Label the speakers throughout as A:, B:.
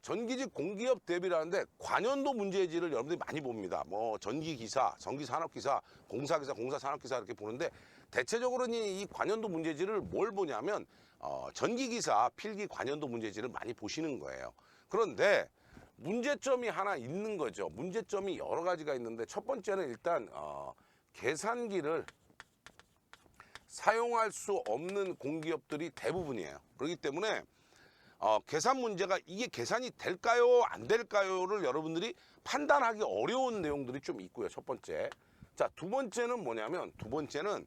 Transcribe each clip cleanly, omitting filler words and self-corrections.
A: 전기직 공기업 대비라는데 관연도 문제지를 여러분들이 많이 봅니다. 뭐 전기기사, 전기산업기사, 공사기사, 공사산업기사 이렇게 보는데 대체적으로는 이 관연도 문제지를 뭘 보냐면 전기기사 필기 관연도 문제지를 많이 보시는 거예요. 그런데 문제점이 하나 있는 거죠. 문제점이 여러 가지가 있는데 첫 번째는 일단 계산기를 사용할 수 없는 공기업들이 대부분이에요. 그렇기 때문에 계산 문제가 이게 계산이 될까요 안 될까요를 여러분들이 판단하기 어려운 내용들이 좀 있고요. 첫 번째. 자, 두 번째는 뭐냐면 두 번째는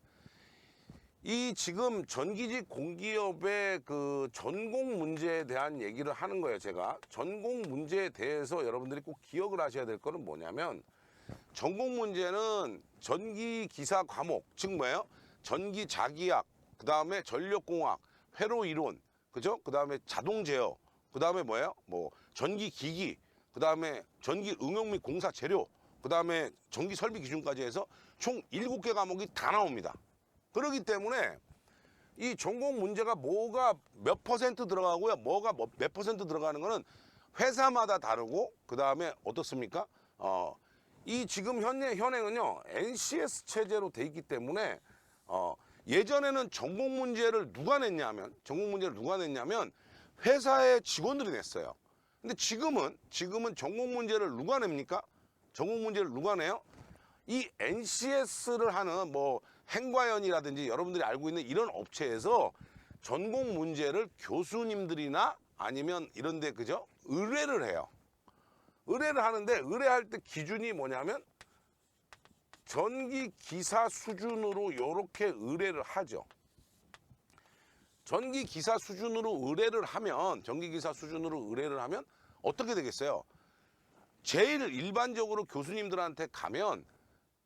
A: 이 지금 전기직 공기업의 그 전공 문제에 대한 얘기를 하는 거예요. 제가 전공 문제에 대해서 여러분들이 꼭 기억을 하셔야 될 거는 뭐냐면 전공 문제는 전기기사 과목 즉 뭐예요? 전기 자기약, 그 다음에 전력공학, 회로 이론, 그죠? 그 다음에 자동 제어, 그 다음에 뭐예요? 뭐 전기 기기, 그 다음에 전기 응용 및 공사 재료, 그 다음에 전기 설비 기준까지 해서 총 7개 과목이 다 나옵니다. 그렇기 때문에 이 전공 문제가 뭐가 몇 퍼센트 들어가고요, 뭐가 몇 퍼센트 들어가는 거는 회사마다 다르고, 그 다음에 어떻습니까? 이 지금 현행은요 NCS 체제로 돼 있기 때문에 예전에는 전공 문제를 누가 냈냐면 회사의 직원들이 냈어요. 근데 지금은 전공 문제를 누가 냅니까? 전공 문제를 누가 내요? 이 NCS를 하는 뭐 행과연이라든지 여러분들이 알고 있는 이런 업체에서 전공 문제를 교수님들이나 아니면 이런 데 그죠? 의뢰를 해요. 의뢰를 하는데 의뢰할 때 기준이 뭐냐면 전기기사 수준으로 이렇게 의뢰를 하죠. 전기기사 수준으로 의뢰를 하면 어떻게 되겠어요? 제일 일반적으로 교수님들한테 가면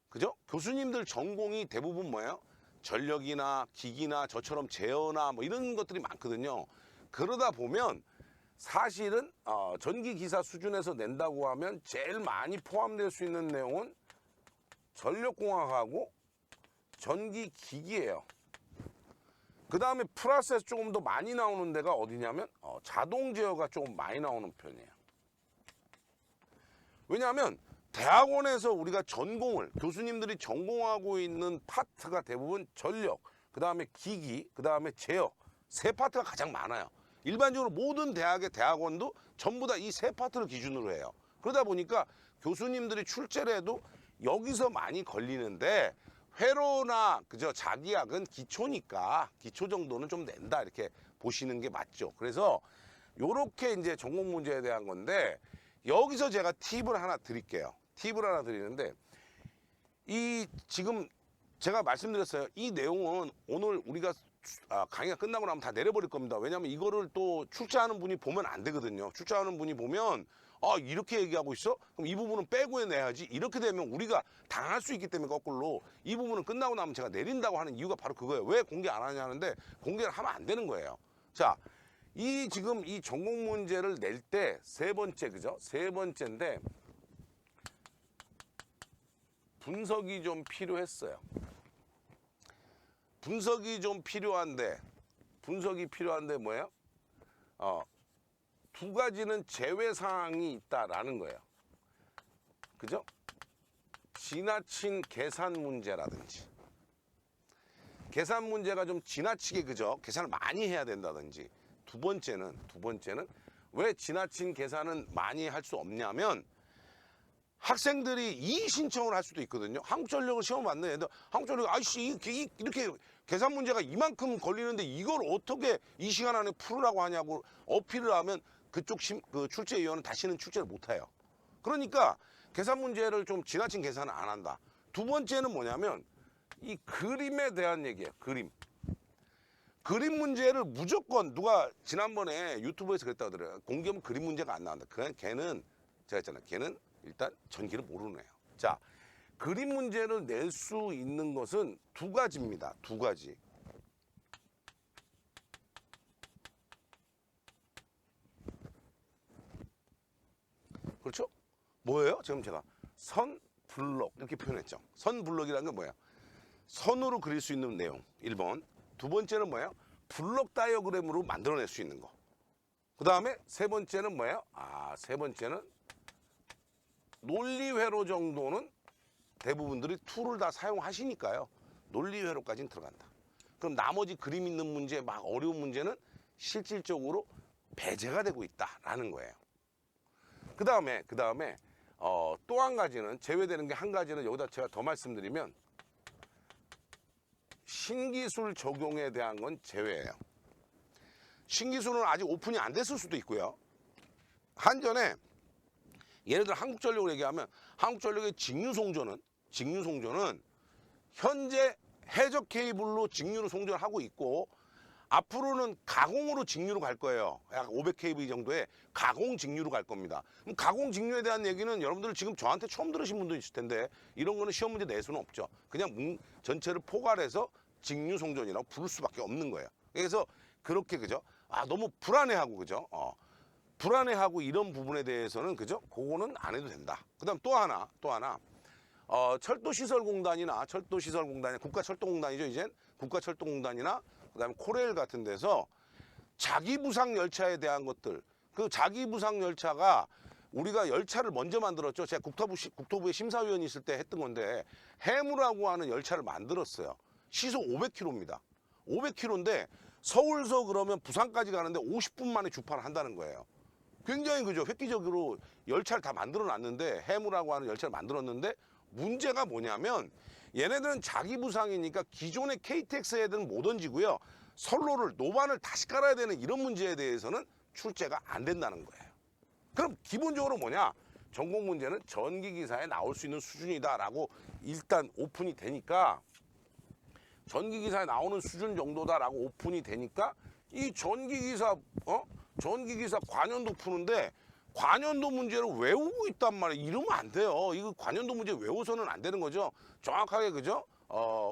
A: 그죠? 교수님들 전공이 대부분 뭐예요? 전력이나 기기나 저처럼 제어나 뭐 이런 것들이 많거든요. 그러다 보면 사실은 전기기사 수준에서 낸다고 하면 제일 많이 포함될 수 있는 내용은 전력공학하고 전기기기예요. 그 다음에 플러스에서 조금 더 많이 나오는 데가 어디냐면 자동 제어가 조금 많이 나오는 편이에요. 왜냐하면 대학원에서 우리가 전공을 교수님들이 전공하고 있는 파트가 대부분 전력, 그 다음에 기기, 그 다음에 제어 세 파트가 가장 많아요. 일반적으로 모든 대학의 대학원도 전부 다 이 세 파트를 기준으로 해요. 그러다 보니까 교수님들이 출제를 해도 여기서 많이 걸리는데 회로나 그저 자기약은 기초니까 기초 정도는 좀 낸다 이렇게 보시는 게 맞죠. 그래서 요렇게 이제 전공 문제에 대한 건데 여기서 제가 팁을 하나 드릴게요. 팁을 하나 드리는데 이 지금 제가 말씀드렸어요. 이 내용은 오늘 우리가 강의가 끝나고 나면 다 내려버릴 겁니다. 왜냐하면 이거를 또 출제하는 분이 보면 안 되거든요. 출제하는 분이 보면 이렇게 얘기하고 있어? 그럼 이 부분은 빼고 내야지. 이렇게 되면 우리가 당할 수 있기 때문에 거꾸로 이 부분은 끝나고 나면 제가 내린다고 하는 이유가 바로 그거예요. 왜 공개 안 하냐 하는데 공개를 하면 안 되는 거예요. 자, 지금 이 전공 문제를 낼 때 세 번째, 그죠? 세 번째인데 분석이 좀 필요했어요. 분석이 필요한데 뭐예요? 두 가지는 제외사항이 있다라는 거예요. 그죠? 지나친 계산 문제라든지 계산 문제가 좀 지나치게 그죠? 계산을 많이 해야 된다든지 두 번째는 왜 지나친 계산은 많이 할 수 없냐면 학생들이 이의 신청을 할 수도 있거든요. 한국전력을 시험 봤는 애들 한국전력 아이씨 이렇게 계산 문제가 이만큼 걸리는데 이걸 어떻게 이 시간 안에 풀으라고 하냐고 어필을 하면 그쪽 그 출제위원은 다시는 출제를 못해요. 그러니까 계산 문제를 좀 지나친 계산을 안 한다. 두 번째는 뭐냐면 이 그림에 대한 얘기예요. 그림 문제를 무조건 누가 지난번에 유튜브에서 그랬다고 하더라고요. 공기업은 그림 문제가 안 나온다. 걔는 제가 했잖아요. 걔는 일단 전기를 모르는 애예요. 자, 그림 문제를 낼 수 있는 것은 두 가지입니다. 두 가지. 그렇죠? 뭐예요? 지금 제가 선, 블록 이렇게 표현했죠. 선, 블록이라는 건 뭐예요? 선으로 그릴 수 있는 내용 1번. 두 번째는 뭐예요? 블록 다이어그램으로 만들어낼 수 있는 거. 그 다음에 세 번째는 뭐예요? 세 번째는 논리회로 정도는 대부분들이 툴을 다 사용하시니까요. 논리회로까지는 들어간다. 그럼 나머지 그림 있는 문제, 막 어려운 문제는 실질적으로 배제가 되고 있다라는 거예요. 그 다음에 또 한 가지는 제외되는 게 한 가지는 여기다 제가 더 말씀드리면 신기술 적용에 대한 건 제외예요. 신기술은 아직 오픈이 안 됐을 수도 있고요. 한전에 예를 들어 한국전력을 얘기하면 한국전력의 직류송전은 현재 해적 케이블로 직류로 송전을 하고 있고 앞으로는 가공으로 직류로 갈 거예요. 약 500kV 정도의 가공 직류로 갈 겁니다. 그럼 가공 직류에 대한 얘기는 여러분들 지금 저한테 처음 들으신 분도 있을 텐데 이런 거는 시험 문제 낼 수는 없죠. 그냥 전체를 포괄해서 직류 송전이라고 부를 수밖에 없는 거예요. 그래서 그렇게 그죠? 너무 불안해하고 그죠? 불안해하고 이런 부분에 대해서는 그죠? 그거는 안 해도 된다. 그다음 또 하나 철도시설공단이나 국가철도공단이죠. 이젠 국가철도공단이나 그다음에 코레일 같은 데서 자기부상 열차에 대한 것들, 그 자기부상 열차가 우리가 열차를 먼저 만들었죠. 제가 국토부의 심사위원이 있을 때 했던 건데 해무라고 하는 열차를 만들었어요. 시속 500km입니다. 500km인데 서울서 그러면 부산까지 가는데 50분 만에 주파를 한다는 거예요. 굉장히 그죠? 획기적으로 열차를 다 만들어 놨는데 해무라고 하는 열차를 만들었는데 문제가 뭐냐면 얘네들은 자기부상이니까 기존의 KTX 애들은 못 얹지고요. 선로를 노반을 다시 깔아야 되는 이런 문제에 대해서는 출제가 안 된다는 거예요. 그럼 기본적으로 뭐냐? 전공 문제는 전기기사에 나올 수 있는 수준이다라고 일단 오픈이 되니까 전기기사에 나오는 수준 정도다라고 오픈이 되니까 이 전기기사 관연도 푸는데 관연도 문제를 외우고 있단 말이에요. 이러면 안 돼요. 이거 관연도 문제 외워서는 안 되는 거죠. 정확하게 그죠?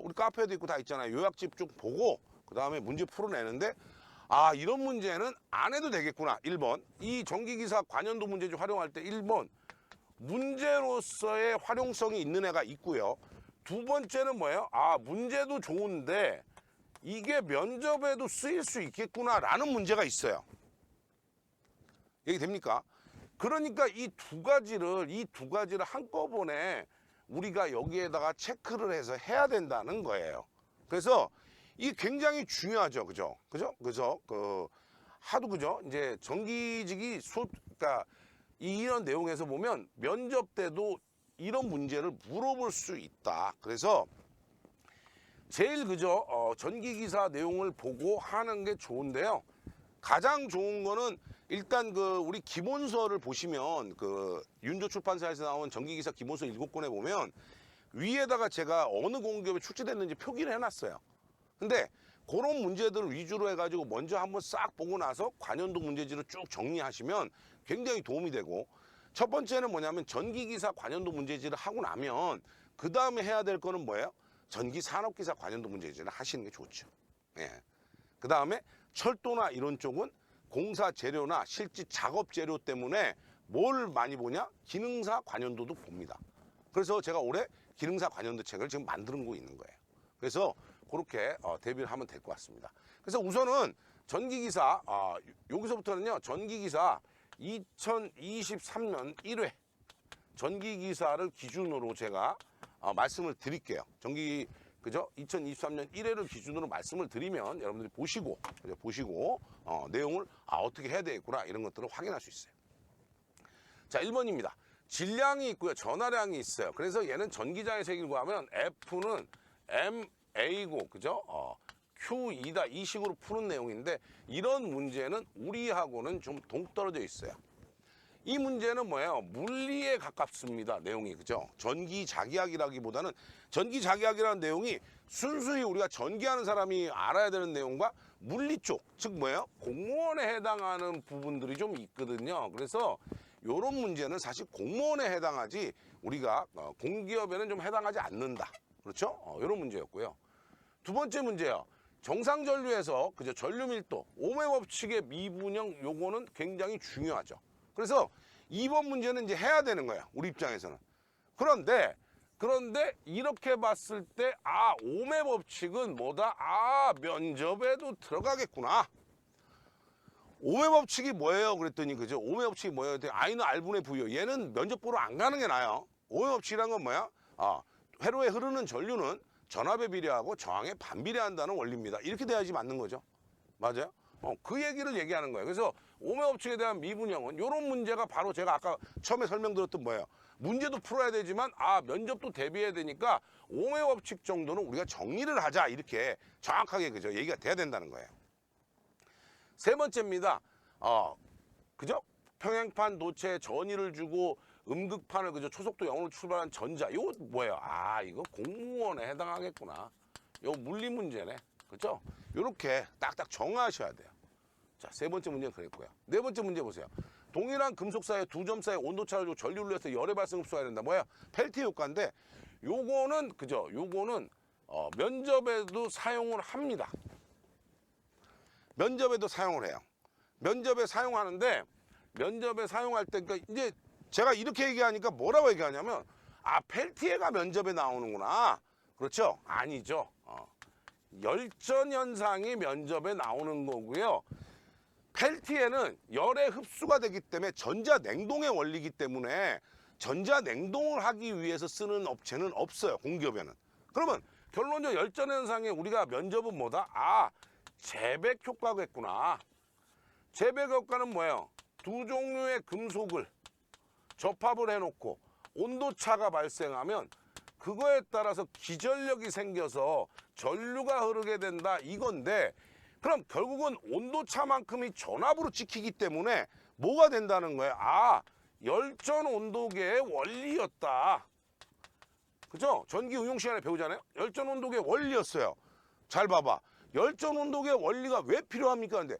A: 우리 카페도 있고 다 있잖아요. 요약집 쭉 보고 그 다음에 문제 풀어내는데 이런 문제는 안 해도 되겠구나. 1번 이 전기기사 관연도 문제집 활용할 때 1번 문제로서의 활용성이 있는 애가 있고요. 두 번째는 뭐예요? 문제도 좋은데 이게 면접에도 쓰일 수 있겠구나라는 문제가 있어요. 얘기 됩니까? 그러니까 이 두 가지를 한꺼번에 우리가 여기에다가 체크를 해서 해야 된다는 거예요. 그래서 이게 굉장히 중요하죠. 그죠? 그래서 하도 그죠? 이제 전기직이 그러니까 이런 내용에서 보면 면접 때도 이런 문제를 물어볼 수 있다. 그래서 제일 그죠? 전기기사 내용을 보고 하는 게 좋은데요. 가장 좋은 거는 일단 우리 기본서를 보시면 윤조 출판사에서 나온 전기기사 기본서 7권에 보면 위에다가 제가 어느 공기업에 출제됐는지 표기를 해놨어요. 근데 그런 문제들을 위주로 해가지고 먼저 한번 싹 보고 나서 관연도 문제지를 쭉 정리하시면 굉장히 도움이 되고 첫 번째는 뭐냐면 전기기사 관연도 문제지를 하고 나면 그 다음에 해야 될 거는 뭐예요? 전기산업기사 관연도 문제지를 하시는 게 좋죠. 예. 그 다음에 철도나 이런 쪽은 공사 재료나 실제 작업 재료 때문에 뭘 많이 보냐? 기능사 관연도도 봅니다. 그래서 제가 올해 기능사 관연도 책을 지금 만드는 있는 거예요. 그래서 그렇게 대비를 하면 될 것 같습니다. 그래서 우선은 전기기사 여기서부터는요. 전기기사 2023년 1회 전기기사를 기준으로 제가 말씀을 드릴게요. 그죠? 2023년 1회를 기준으로 말씀을 드리면 여러분들이 보시고 내용을 어떻게 해야 되겠구나 이런 것들을 확인할 수 있어요. 자, 1번입니다. 질량이 있고요. 전하량이 있어요. 그래서 얘는 전기장의 세기를 구하면 F는 MA고 그죠? Q2다 이 식으로 푸는 내용인데 이런 문제는 우리하고는 좀 동떨어져 있어요. 이 문제는 뭐예요? 물리에 가깝습니다. 내용이 그죠? 전기자기학이라기보다는 전기자기학이라는 내용이 순수히 우리가 전기하는 사람이 알아야 되는 내용과 물리 쪽, 즉 뭐예요? 공무원에 해당하는 부분들이 좀 있거든요. 그래서 이런 문제는 사실 공무원에 해당하지 우리가 공기업에는 좀 해당하지 않는다. 그렇죠? 이런 문제였고요. 두 번째 문제요. 정상전류에서 그죠? 전류 밀도, 오메 법칙의 미분형 요거는 굉장히 중요하죠. 그래서 2번 문제는 이제 해야 되는 거야. 우리 입장에서는. 그런데 이렇게 봤을 때 오메 법칙은 뭐다? 면접에도 들어가겠구나. 오매 법칙이 뭐예요? 그랬더니 그죠? 오매 법칙이 뭐예요? 그랬더니 I는 R분의 V요. 얘는 면접 보러 안 가는 게 나아요. 오매 법칙이란 건 뭐야? 회로에 흐르는 전류는 전압에 비례하고 저항에 반비례한다는 원리입니다. 이렇게 돼야지 맞는 거죠. 맞아요? 그 얘기를 얘기하는 거예요. 그래서 오매 법칙에 대한 미분형은 이런 문제가 바로 제가 아까 처음에 설명드렸던 뭐예요? 문제도 풀어야 되지만 면접도 대비해야 되니까 오매 법칙 정도는 우리가 정리를 하자 이렇게 정확하게 그죠? 얘기가 돼야 된다는 거예요. 세 번째입니다. 그죠? 평행판 도체에 전위를 주고 음극판을 그죠? 초속도 0으로 출발한 전자. 이거 뭐예요? 이거 공무원에 해당하겠구나. 이거 물리 문제네. 그죠? 이렇게 딱딱 정하셔야 돼요. 자, 세 번째 문제는 그랬고요. 네 번째 문제 보세요. 동일한 금속 사이에 두 점 사이 온도차를 주고 전류를 해서 열의 발생 흡수가 된다. 뭐야? 펠티어 효과인데 요거는 그죠? 요거는 면접에도 사용을 합니다. 면접에도 사용을 해요. 면접에 사용하는데 면접에 사용할 때 그러니까 이제 제가 이렇게 얘기하니까 뭐라고 얘기하냐면 펠티에가 면접에 나오는구나. 그렇죠? 아니죠. 열전 현상이 면접에 나오는 거고요. 펠티에는 열의 흡수가 되기 때문에 전자냉동의 원리이기 때문에 전자냉동을 하기 위해서 쓰는 업체는 없어요. 공기업에는. 그러면 결론적으로 열전 현상에 우리가 면접은 뭐다? 재백 효과겠구나. 재백 효과는 뭐예요? 두 종류의 금속을 접합을 해놓고 온도차가 발생하면 그거에 따라서 기전력이 생겨서 전류가 흐르게 된다 이건데 그럼 결국은 온도차만큼이 전압으로 찍히기 때문에 뭐가 된다는 거예요? 열전 온도계의 원리였다. 그죠? 전기 응용 시간에 배우잖아요. 열전 온도계의 원리였어요. 잘 봐봐. 열전 온도계의 원리가 왜 필요합니까? 근데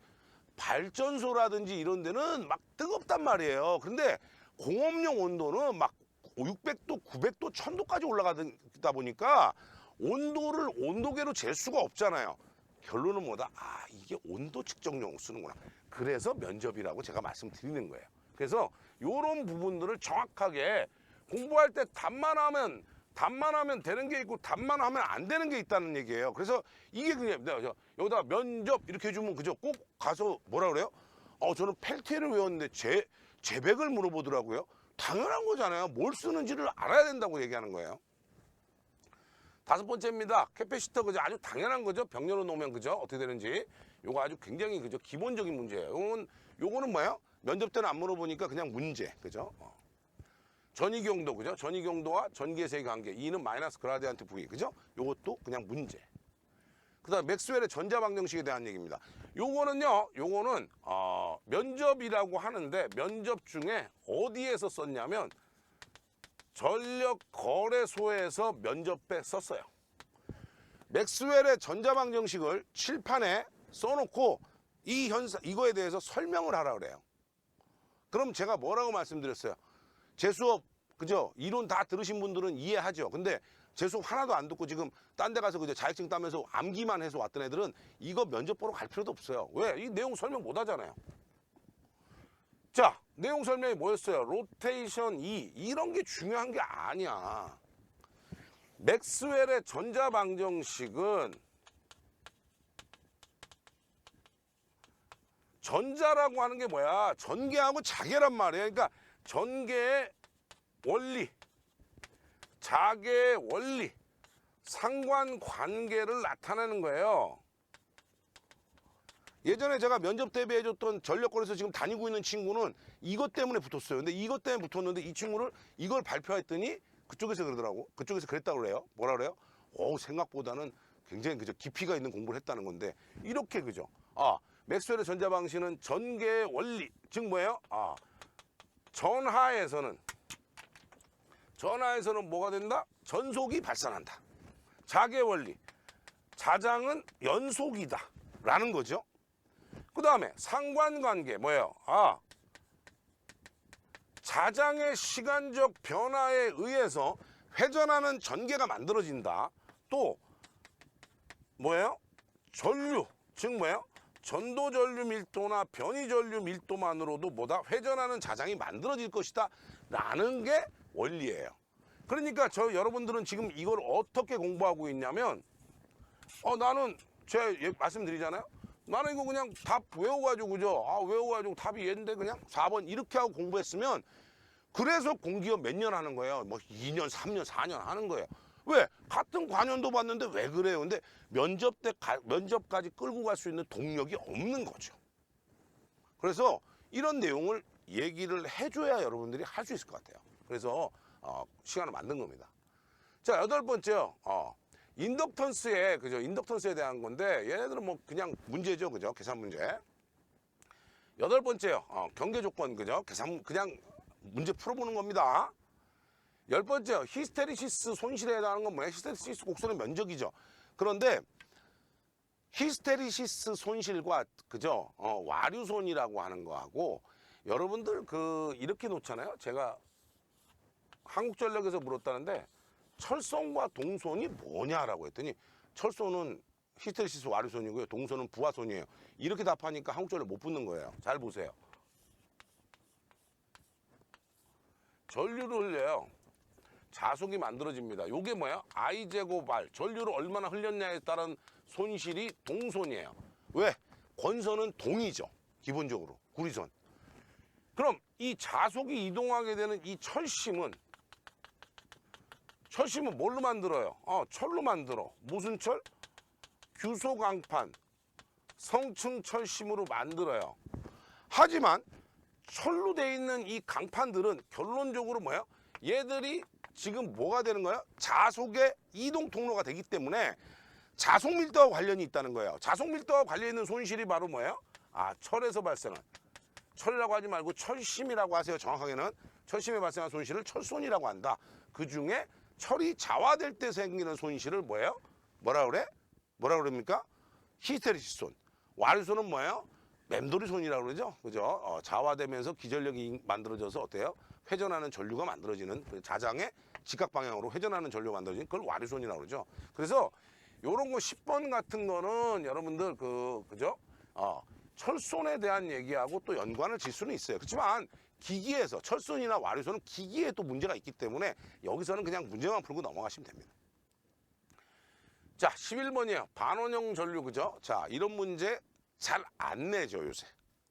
A: 발전소라든지 이런 데는 막 뜨겁단 말이에요. 근데 공업용 온도는 막 600도, 900도, 1000도까지 올라가다 보니까 온도를 온도계로 잴 수가 없잖아요. 결론은 뭐다? 이게 온도 측정용으로 쓰는구나. 그래서 면접이라고 제가 말씀드리는 거예요. 그래서 이런 부분들을 정확하게 공부할 때 답만 하면 되는 게 있고 답만 하면 안 되는 게 있다는 얘기예요. 그래서 이게 그냥 여기다 면접 이렇게 해주면 그죠? 꼭 가서 뭐라 그래요? 저는 펠티에를 외웠는데 재백을 물어보더라고요. 당연한 거잖아요. 뭘 쓰는지를 알아야 된다고 얘기하는 거예요. 다섯 번째입니다. 캐패시터 그죠? 아주 당연한 거죠. 병렬로 놓으면 그죠? 어떻게 되는지. 요거 아주 굉장히 그죠? 기본적인 문제예요. 요거는 뭐예요? 면접 때는 안 물어보니까 그냥 문제. 그죠? 전위경도 그죠? 전위경도와 전기의 세기 관계. E는 마이너스 그라디안트 V. 그죠? 요것도 그냥 문제. 그다음 맥스웰의 전자방정식에 대한 얘기입니다. 요거는 면접이라고 하는데 면접 중에 어디에서 썼냐면 전력거래소에서 면접에 썼어요. 맥스웰의 전자방정식을 칠판에 써놓고 이거에 대해서 설명을 하라 그래요. 그럼 제가 뭐라고 말씀드렸어요? 제 수업 그죠? 이론 다 들으신 분들은 이해하죠. 근데 제 수업 하나도 안 듣고 지금 딴 데 가서 그죠? 자격증 따면서 암기만 해서 왔던 애들은 이거 면접 보러 갈 필요도 없어요. 왜? 이 내용 설명 못 하잖아요. 자, 내용 설명이 뭐였어요? 로테이션 E 이런 게 중요한 게 아니야. 맥스웰의 전자방정식은 전자라고 하는 게 뭐야? 전개하고 자개란 말이야. 그러니까 전개의 원리, 자개의 원리, 상관관계를 나타내는 거예요. 예전에 제가 면접 대비해줬던 전력거래소 지금 다니고 있는 친구는 이것 때문에 붙었어요. 근데 이것 때문에 붙었는데 이 친구를 이걸 발표했더니 그쪽에서 그러더라고. 그쪽에서 그랬다고 그래요. 뭐라 그래요? 생각보다는 굉장히 그저 깊이가 있는 공부를 했다는 건데 이렇게 그죠? 맥스웰의 전자방식은 전개의 원리, 즉 뭐예요? 전하에서는 뭐가 된다? 전속이 발산한다. 자개 원리, 자장은 연속이다 라는 거죠. 그 다음에 상관관계 뭐예요? 자장의 시간적 변화에 의해서 회전하는 전개가 만들어진다. 또 뭐예요? 전류, 즉 뭐예요? 전도 전류 밀도나 변이 전류 밀도만으로도 뭐다? 회전하는 자장이 만들어질 것이다 라는 게 원리예요. 그러니까 여러분들은 지금 이걸 어떻게 공부하고 있냐면 나는 제가 말씀드리잖아요. 나는 이거 그냥 답 외워가지고 그죠? 아 외워가지고 답이 얘인데 그냥 4번 이렇게 하고 공부했으면 그래서 공기업 몇 년 하는 거예요. 뭐 2년, 3년, 4년 하는 거예요. 왜? 같은 관연도 봤는데 왜 그래요? 근데 면접까지 끌고 갈 수 있는 동력이 없는 거죠. 그래서 이런 내용을 얘기를 해줘야 여러분들이 할 수 있을 것 같아요. 그래서 시간을 만든 겁니다. 자, 8번째요. 인덕턴스에 그죠? 인덕턴스에 대한 건데 얘네들은 뭐 그냥 문제죠, 그죠? 계산 문제. 8번째요. 경계 조건 그죠? 계산 그냥 문제 풀어보는 겁니다. 10번째요. 히스테리시스 손실에 해당하는 건 뭐예요? 히스테리시스 곡선의 면적이죠. 그런데 히스테리시스 손실과 그죠? 와류손이라고 하는 거하고 여러분들 이렇게 놓잖아요. 제가 한국전력에서 물었다는데 철손과 동손이 뭐냐라고 했더니 철손은 히스테리시스 와류손이고요. 동손은 부하손이에요. 이렇게 답하니까 한국전력 못 붙는 거예요. 잘 보세요. 전류를 흘려요. 자속이 만들어집니다. 요게 뭐야? I제곱 R. 전류를 얼마나 흘렸냐에 따른 손실이 동손이에요. 왜? 권선은 동이죠. 기본적으로. 구리선. 그럼 이 자속이 이동하게 되는 이 철심은 뭘로 만들어요? 철로 만들어. 무슨 철? 규소강판, 성층철심으로 만들어요. 하지만 철로 돼 있는 이 강판들은 결론적으로 뭐예요? 얘들이 지금 뭐가 되는 거예요? 자속의 이동 통로가 되기 때문에 자속 밀도와 관련이 있다는 거예요. 자속 밀도와 관련 있는 손실이 바로 뭐예요? 철에서 발생한 철이라고 하지 말고 철심이라고 하세요. 정확하게는 철심에 발생한 손실을 철손이라고 한다. 그 중에 철이 자화될 때 생기는 손실을 뭐예요? 뭐라 그럽니까? 히스테리시스 손. 와류손은 뭐예요? 맴돌이 손이라고 그러죠. 그죠? 자화되면서 기전력이 만들어져서 어때요? 회전하는 전류가 만들어지는 그 자장의 직각 방향으로 회전하는 전류가 만들어지는 그걸 와류손이라고 그러죠. 그래서 요런 거 10번 같은 거는 여러분들 그죠? 철손에 대한 얘기하고 또 연관을 질 수는 있어요. 그렇지만 기기에서 철손이나 와류손은 기기에 또 문제가 있기 때문에 여기서는 그냥 문제만 풀고 넘어가시면 됩니다. 자, 11번이에요. 반원형 전류 그죠? 자, 이런 문제 잘 안 내죠, 요새.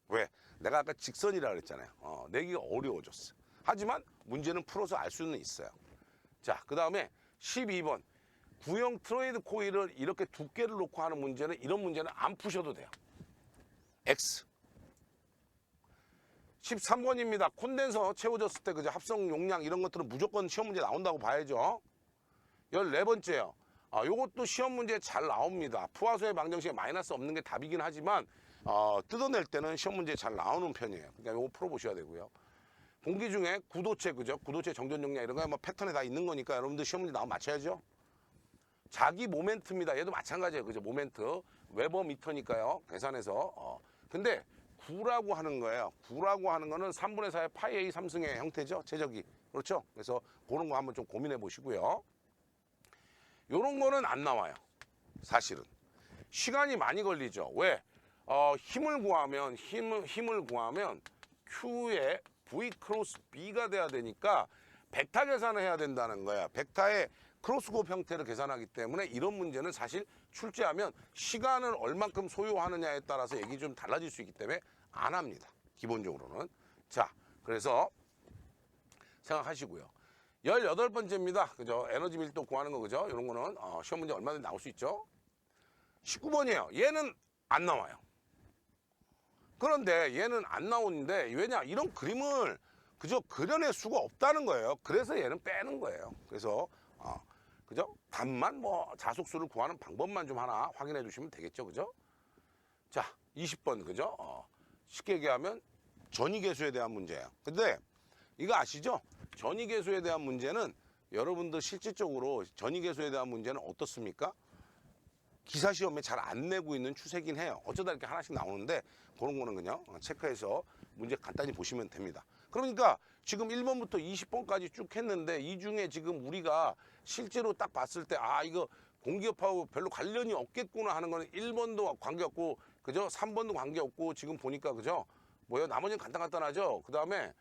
A: 왜? 내가 아까 직선이라 그랬잖아요. 내기가 어려워졌어. 하지만 문제는 풀어서 알 수는 있어요. 자, 그 다음에 12번. 구형 트로이드 코일을 이렇게 두께를 놓고 하는 문제는 이런 문제는 안 푸셔도 돼요. X. 13번입니다. 콘덴서 채워졌을 때 그죠? 합성 용량 이런 것들은 무조건 시험 문제 나온다고 봐야죠. 14번째요. 요것도 시험 문제 잘 나옵니다. 푸화소의 방정식에 마이너스 없는 게 답이긴 하지만 뜯어낼 때는 시험 문제 잘 나오는 편이에요. 그러니까 요거 풀어보셔야 되고요. 공기 중에 구도체 그죠? 구도체 정전 용량 이런 거 뭐 패턴에 다 있는 거니까 여러분들 시험 문제 나오면 맞춰야죠. 자기 모멘트입니다. 얘도 마찬가지예요. 그죠? 모멘트. 웨버 미터니까요. 계산해서. 근데 9라고 하는 거예요. 9라고 하는 거는 3분의 4의 파이 A 3승의 형태죠. 최적이. 그렇죠? 그래서 그런 거 한번 좀 고민해 보시고요. 요런 거는 안 나와요. 사실은. 시간이 많이 걸리죠. 왜? 힘을 구하면 Q의 V 크로스 B가 돼야 되니까 벡터 계산을 해야 된다는 거야. 벡터의 크로스곱 형태를 계산하기 때문에 이런 문제는 사실 출제하면 시간을 얼만큼 소요하느냐에 따라서 얘기 좀 달라질 수 있기 때문에 안 합니다. 기본적으로는. 자, 그래서 생각하시고요. 18번째입니다. 그죠? 에너지 밀도 구하는 거 그죠? 이런 거는 시험 문제 얼마든지 나올 수 있죠. 19번이에요. 얘는 안 나와요. 그런데 얘는 안 나오는데 왜냐? 이런 그림을 그저 그려낼 수가 없다는 거예요. 그래서 얘는 빼는 거예요. 그래서 그죠? 답만 뭐 자속수를 구하는 방법만 좀 하나 확인해 주시면 되겠죠. 그죠? 자, 20번 그죠? 쉽게 얘기하면 전위계수에 대한 문제예요. 근데 이거 아시죠? 전위계수에 대한 문제는 여러분들 실질적으로 전위계수에 대한 문제는 어떻습니까? 기사 시험에 잘 안 내고 있는 추세긴 해요. 어쩌다 이렇게 하나씩 나오는데 그런 거는 그냥 체크해서 문제 간단히 보시면 됩니다. 그러니까 지금 1번부터 20번까지 쭉 했는데 이 중에 지금 우리가 실제로 딱 봤을 때 이거 공기업하고 별로 관련이 없겠구나 하는 거는 1번도 관계없고 그죠? 3번도 관계없고 지금 보니까 그죠? 뭐요? 나머지는 간단하죠? 그 다음에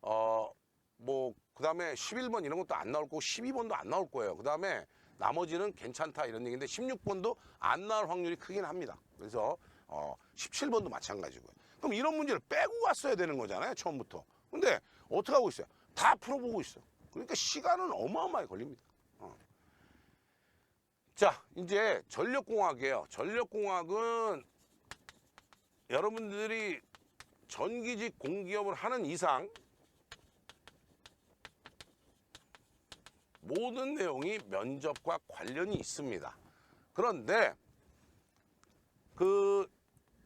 A: 그 다음에 11번 이런 것도 안 나올 거고 12번도 안 나올 거예요. 그 다음에 나머지는 괜찮다 이런 얘기인데 16번도 안 나올 확률이 크긴 합니다. 그래서 17번도 마찬가지고요. 그럼 이런 문제를 빼고 갔어야 되는 거잖아요, 처음부터. 근데 어떻게 하고 있어요? 다 풀어보고 있어. 그러니까 시간은 어마어마하게 걸립니다. 자, 이제 전력공학이에요. 전력공학은 여러분들이 전기직 공기업을 하는 이상 모든 내용이 면접과 관련이 있습니다. 그런데 그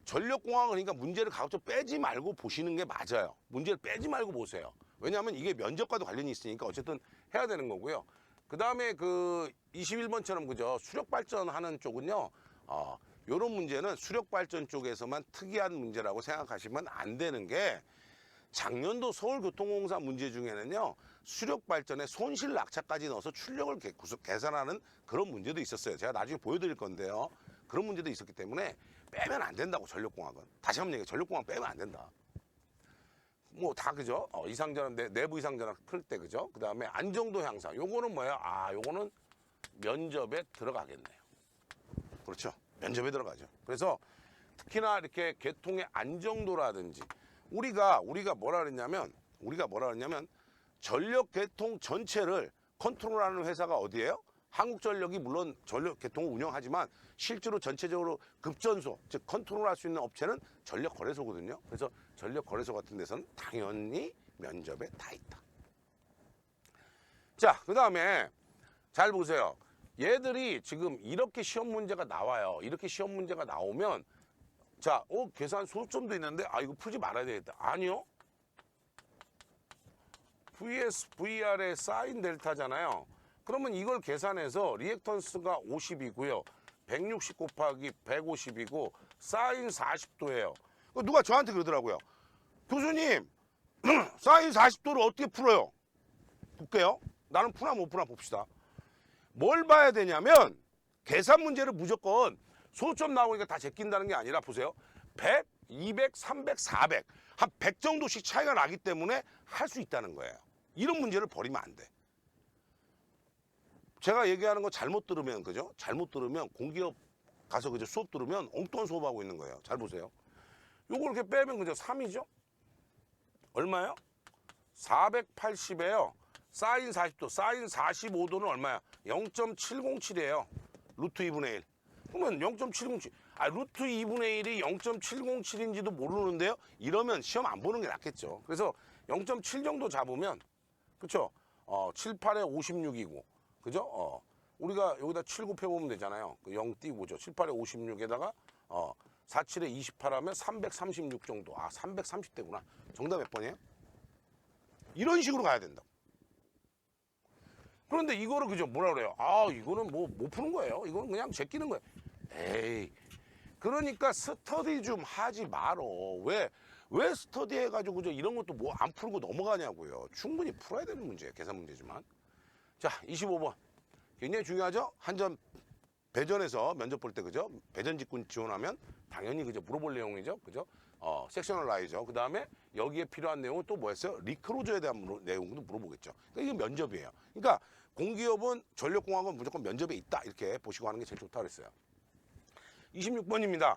A: 전력공학은 그러니까 문제를 가급적 빼지 말고 보시는 게 맞아요. 문제를 빼지 말고 보세요. 왜냐하면 이게 면접과도 관련이 있으니까 어쨌든 해야 되는 거고요. 그 다음에 그 21번처럼 그죠, 수력발전하는 쪽은요, 요런 문제는 수력발전 쪽에서만 특이한 문제라고 생각하시면 안 되는 게, 작년도 서울교통공사 문제 중에는요, 수력발전에 손실 낙차까지 넣어서 출력을 계산하는 그런 문제도 있었어요. 제가 나중에 보여드릴 건데요. 그런 문제도 있었기 때문에 빼면 안 된다고, 전력공학은. 다시 한번 얘기해, 전력공학 빼면 안 된다. 뭐 다 그죠? 이상전압, 내부 이상전압 클 때 그죠? 그 다음에 안정도 향상. 요거는 뭐야? 요거는 면접에 들어가겠네요. 그렇죠? 면접에 들어가죠. 그래서 특히나 이렇게 계통의 안정도라든지 우리가 뭐라 그랬냐면 전력 계통 전체를 컨트롤하는 회사가 어디예요? 한국전력이 물론 전력 계통을 운영하지만 실제로 전체적으로 급전소, 즉 컨트롤할 수 있는 업체는 전력거래소거든요. 그래서 전력거래소 같은 데서는 당연히 면접에 다 있다. 자, 그 다음에 잘 보세요. 얘들이 지금 이렇게 시험 문제가 나와요. 이렇게 시험 문제가 나오면 자, 계산 소점도 있는데 이거 풀지 말아야 되겠다. 아니요. VS, VR의 사인 델타잖아요. 그러면 이걸 계산해서 리액턴스가 50이고요. 160 곱하기 150이고 사인 40도예요. 누가 저한테 그러더라고요. 교수님, 사인 40도를 어떻게 풀어요? 볼게요. 나는 푸나 못 푸나 봅시다. 뭘 봐야 되냐면 계산 문제를 무조건 소점 나오니까 다 제낀다는 게 아니라 보세요. 100, 200, 300, 400. 한 100 정도씩 차이가 나기 때문에 할 수 있다는 거예요. 이런 문제를 버리면 안 돼. 제가 얘기하는 거 잘못 들으면 그죠? 잘못 들으면 공기업 가서 그죠? 수업 들으면 엉뚱한 수업하고 있는 거예요. 잘 보세요. 요거 이렇게 빼면 그죠? 3이죠? 얼마예요? 480에요. 사인 40도, 사인 45도는 얼마야? 0.707이에요. 루트 2분의 1. 그러면 0.707. 루트 2분의 1이 0.707인지도 모르는데요. 이러면 시험 안 보는 게 낫겠죠. 그래서 0.7 정도 잡으면, 그쵸? 7, 8에 56이고, 그죠? 우리가 여기다 7 곱해보면 되잖아요. 0 띄고죠. 7, 8에 56에다가, 4, 7에 28 하면 336 정도. 330대구나. 정답 몇 번이에요? 이런 식으로 가야 된다. 그런데 이거를 그죠? 뭐라 그래요? 이거는 뭐 못 푸는 거예요. 이거는 그냥 제끼는 거예요. 에이. 그러니까 스터디 좀 하지 말어. 왜 스터디 해가지고 그죠? 이런 것도 뭐 안 풀고 넘어가냐고요. 충분히 풀어야 되는 문제예요. 계산 문제지만. 자, 25번. 굉장히 중요하죠? 한전 배전에서 면접 볼 때 그죠? 배전 직군 지원하면 당연히 그죠? 물어볼 내용이죠. 그죠? 섹셔널 라이저. 그 다음에 여기에 필요한 내용은 또 뭐였어요? 리크로저에 대한 내용도 물어보겠죠. 그러니까 이게 면접이에요. 그러니까 공기업은 전력공학은 무조건 면접에 있다. 이렇게 보시고 하는 게 제일 좋다 그랬어요. 26번입니다.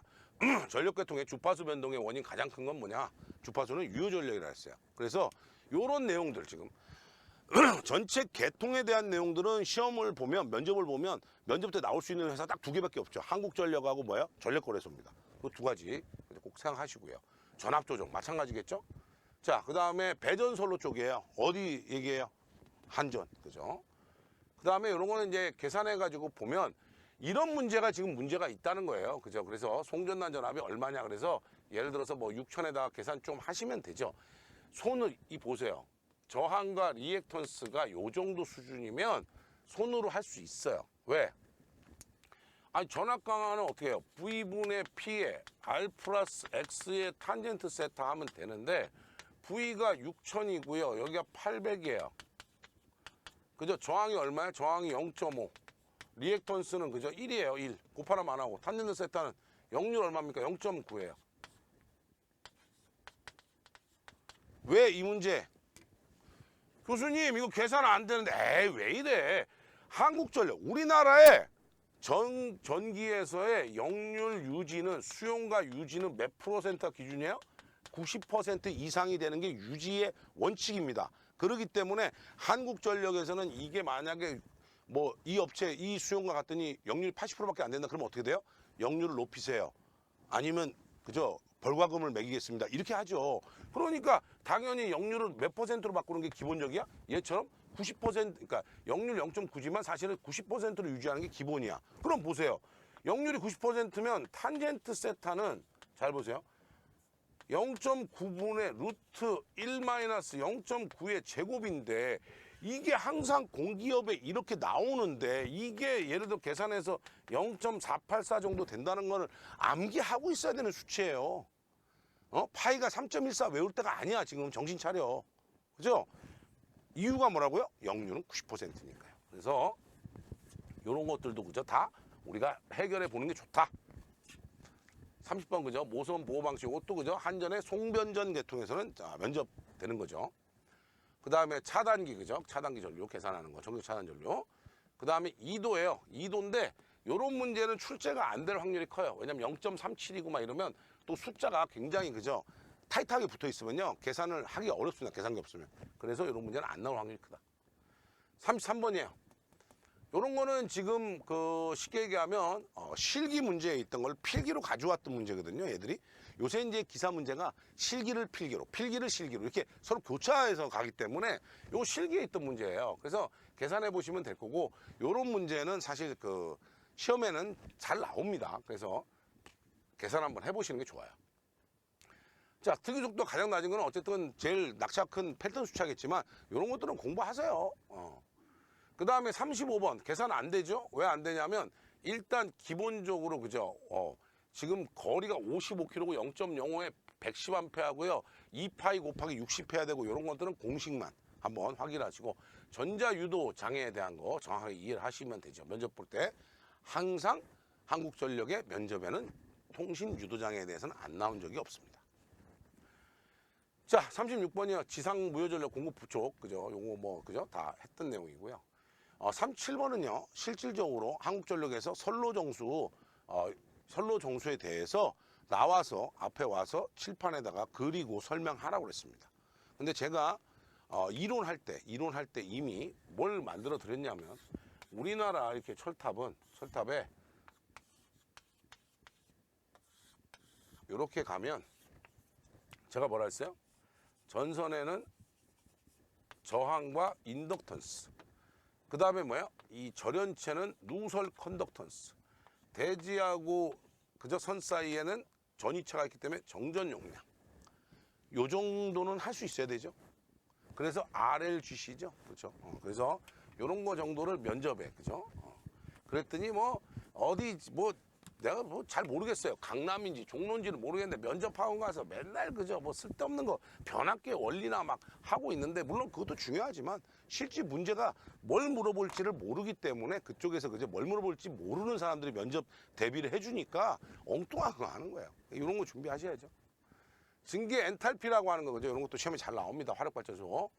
A: 전력계통의 주파수 변동의 원인 가장 큰 건 뭐냐? 주파수는 유효전력이라 했어요. 그래서 요런 내용들 지금 전체 계통에 대한 내용들은 시험을 보면 면접을 보면 면접 때 나올 수 있는 회사 딱 2개밖에 없죠. 한국전력하고 뭐예요? 전력거래소입니다. 그 2가지 꼭 생각하시고요. 전압조정 마찬가지겠죠? 자, 그 다음에 배전선로 쪽이에요. 어디 얘기해요? 한전, 그죠? 그 다음에 이런 거는 이제 계산해가지고 보면 이런 문제가 지금 문제가 있다는 거예요. 그죠? 그래서 송전단 전압이 얼마냐 그래서 예를 들어서 뭐 6천에다가 계산 좀 하시면 되죠. 손을 보세요. 저항과 리액턴스가 요 정도 수준이면 손으로 할 수 있어요. 왜? 전압 강화는 어떻게 해요? V분의 P에 R 플러스 X의 탄젠트 세타 하면 되는데 V가 6000이고요. 여기가 800이에요. 그죠? 저항이 얼마예요? 저항이 0.5. 리액턴스는 그죠? 1이에요. 1. 곱하면 안 하고. 탄젠트 세타는 역률 얼마입니까? 0.9예요. 왜 이 문제? 교수님 이거 계산 안 되는데 에이 왜 이래? 한국전력 우리나라에 전기에서의 역률 유지는 수용과 유지는 몇 %가 기준이에요? 90% 이상이 되는 게 유지의 원칙입니다. 그렇기 때문에 한국전력에서는 이게 만약에 뭐 이 업체 이 수용과 같더니 역률이 80%밖에 안 된다 그러면 어떻게 돼요? 역률을 높이세요. 아니면 그죠? 벌과금을 매기겠습니다. 이렇게 하죠. 그러니까 당연히 역률을 몇 %로 바꾸는 게 기본적이야? 얘처럼 90% 그러니까 역률 0.9지만 사실은 90%로 유지하는 게 기본이야. 그럼 보세요. 역률이 90%면 탄젠트 세타는 잘 보세요. 0.9분의 루트 1-0.9의 제곱인데 이게 항상 공기업에 이렇게 나오는데 이게 예를 들어 계산해서 0.484 정도 된다는 거를 암기하고 있어야 되는 수치예요. 파이가 3.14 외울 때가 아니야. 지금 정신 차려. 그죠? 이유가 뭐라고요? 역률은 90%니까요. 그래서 이런 것들도 그죠? 다 우리가 해결해 보는 게 좋다. 30번 그죠? 모선 보호 방식 이것도 그죠? 한전의 송변전 계통에서는 면접되는 거죠. 그 다음에 차단기 그죠? 차단기 전류 계산하는 거 정규 차단 전류. 그 다음에 2도예요. 2도인데 이런 문제는 출제가 안 될 확률이 커요. 왜냐면 0.37이고 막 이러면 또 숫자가 굉장히 그죠? 타이트하게 붙어 있으면요. 계산을 하기 어렵습니다. 계산기 없으면. 그래서 이런 문제는 안 나올 확률이 크다. 33번이에요. 이런 거는 지금 그 쉽게 얘기하면 실기 문제에 있던 걸 필기로 가져왔던 문제거든요. 얘들이. 요새 이제 기사 문제가 실기를 필기로, 필기를 실기로 이렇게 서로 교차해서 가기 때문에 요 실기에 있던 문제예요. 그래서 계산해 보시면 될 거고 이런 문제는 사실 그 시험에는 잘 나옵니다. 그래서 계산 한번 해보시는 게 좋아요. 자, 특이 속도 가장 낮은 건 어쨌든 제일 낙차 큰 패턴 수치하겠지만 이런 것들은 공부하세요. 그 다음에 35번 계산 안 되죠? 왜 안 되냐면 일단 기본적으로 그죠? 지금 거리가 55km고 0.05에 110A 하고요. 2파이 곱하기 60 해야 되고 이런 것들은 공식만 한번 확인하시고 전자유도 장애에 대한 거 정확하게 이해를 하시면 되죠. 면접 볼 때 항상 한국전력의 면접에는 통신 유도 장애에 대해서는 안 나온 적이 없습니다. 자, 36번이요. 지상 무효전력 공급 부족. 그죠? 요거 뭐 그죠? 다 했던 내용이고요. 37번은요. 실질적으로 한국전력에서 선로 정수에 대해서 나와서 앞에 와서 칠판에다가 그리고 설명하라고 그랬습니다. 근데 제가 이론할 때 이미 뭘 만들어 드렸냐면 우리나라 이렇게 철탑에 이렇게 가면 제가 뭐라 했어요? 전선에는 저항과 인덕턴스. 그 다음에 뭐야? 이 절연체는 누설 컨덕턴스. 대지하고 그저 선 사이에는 전이체가 있기 때문에 정전 용량. 요 정도는 할 수 있어야 되죠. 그래서 RLGC죠. 그렇죠. 그래서 요런 거 정도를 면접에 그죠? 그랬더니 뭐 어디 뭐 내가 뭐 잘 모르겠어요. 강남인지 종로인지는 모르겠는데 면접학원 가서 맨날 그저 뭐 쓸데없는 거 변압기의 원리나 막 하고 있는데 물론 그것도 중요하지만 실제 문제가 뭘 물어볼지를 모르기 때문에 그쪽에서 그저 뭘 물어볼지 모르는 사람들이 면접 대비를 해주니까 엉뚱한 거 하는 거예요. 이런 거 준비하셔야죠. 증기 엔탈피라고 하는 거 그죠? 이런 것도 시험에 잘 나옵니다. 화력발전소.